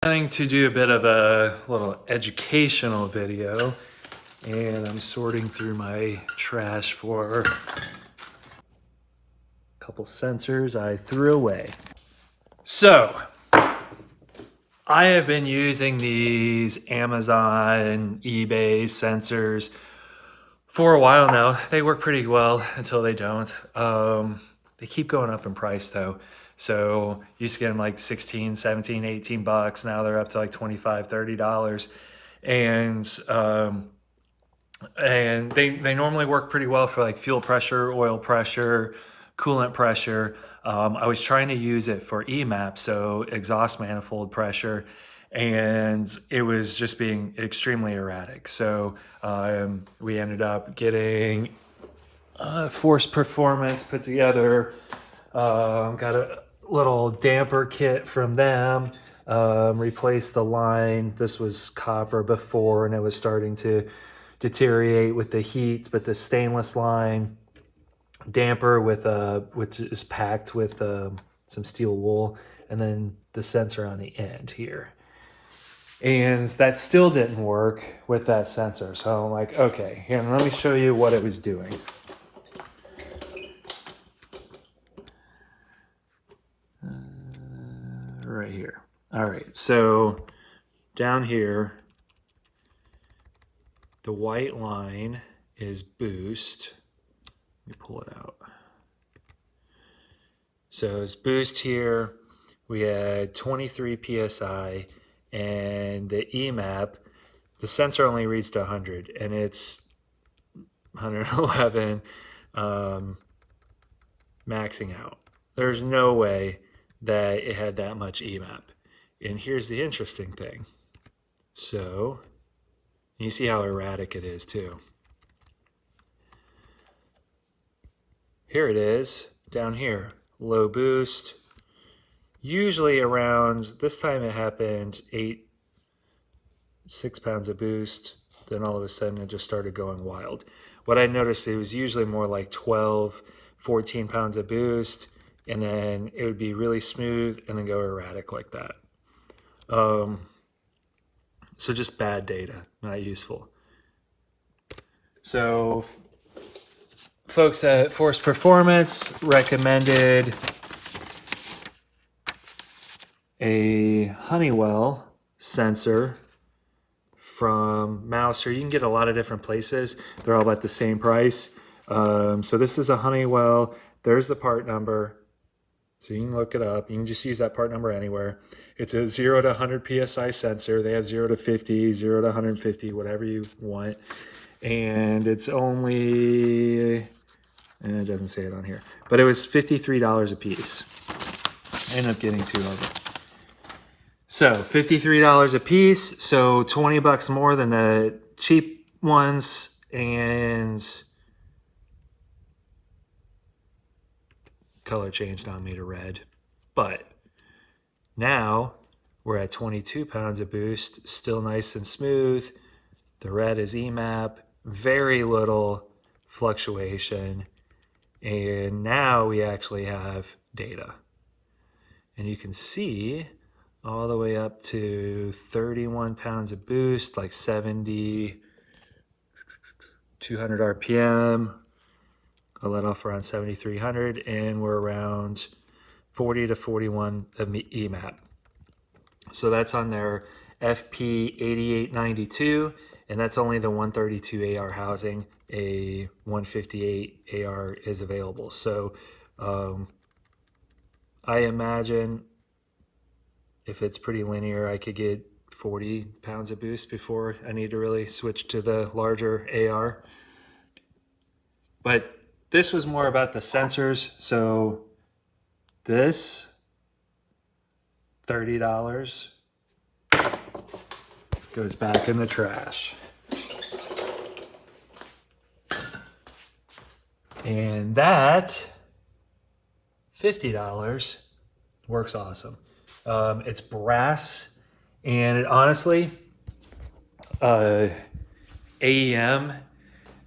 Going to do a bit of a little educational video, and I'm sorting through my trash for a couple sensors I threw away. So I have been using these Amazon, eBay sensors for a while now. They work pretty well until they don't. They keep going up in price though. So used to get them like 16, 17, 18 bucks. Now they're up to like 25, $30. And they normally work pretty well for like fuel pressure, oil pressure, coolant pressure. I was trying to use it for EMAP, so exhaust manifold pressure, and it was just being extremely erratic. So we ended up getting Force Performance put together. Got a little damper kit from them. Replaced the line. This was copper before, and it was starting to deteriorate with the heat. But the stainless line damper with which is packed with some steel wool, and then the sensor on the end here. And that still didn't work with that sensor. So I'm like, okay, here, let me show you what it was doing. Right here. All right, so down here, the white line is boost. Let me pull it out. So it's boost here. We had 23 PSI, and the EMAP, the sensor only reads to 100, and it's 111 maxing out. There's no way that it had that much EMAP. And here's the interesting thing. So you see how erratic it is too. Here it is down here, low boost. Usually around this time it happened 6 pounds of boost. Then all of a sudden it just started going wild. What I noticed, it was usually more like 12, 14 pounds of boost, and then it would be really smooth and then go erratic like that. So just bad data, not useful. So folks at Force Performance recommended a Honeywell sensor from Mouser. You can get a lot of different places. They're all about the same price. So this is a Honeywell. There's the part number. So you can look it up. You can just use that part number anywhere. It's a 0 to 100 PSI sensor. They have 0 to 50, 0 to 150, whatever you want. And it's only, and it doesn't say it on here, but it was $53 a piece. I ended up getting 2 of them. So $53 a piece, so 20 bucks more than the cheap ones, and color changed on me to red. But now we're at 22 pounds of boost, still nice and smooth. The red is EMAP, very little fluctuation, and now we actually have data. And you can see all the way up to 31 pounds of boost, like 70, 200 RPM. I let off around 7,300, and we're around 40 to 41 of the EMAP. So that's on their FP8892, and that's only the 132 AR housing. A 158 AR is available. So I imagine if it's pretty linear, I could get 40 pounds of boost before I need to really switch to the larger AR. But this was more about the sensors. So this, $30, goes back in the trash. And that, $50, works awesome. It's brass, and it honestly, AEM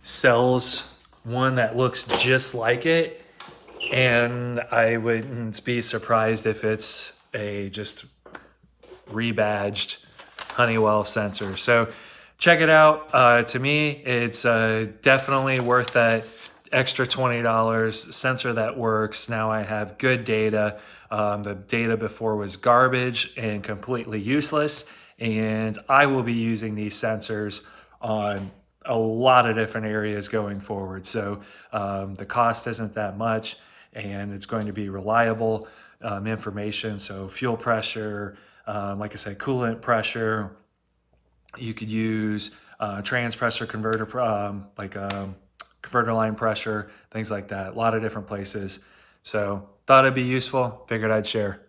sells one that looks just like it, and I wouldn't be surprised if it's a just rebadged Honeywell sensor. So check it out. To me, it's definitely worth that extra $20. Sensor that works. Now I have good data. The data before was garbage and completely useless. And I will be using these sensors on a lot of different areas going forward. So the cost isn't that much, and it's going to be reliable information. So fuel pressure, like I said, coolant pressure. You could use transpressor converter, converter line pressure, things like that. A lot of different places. So thought it'd be useful. Figured I'd share.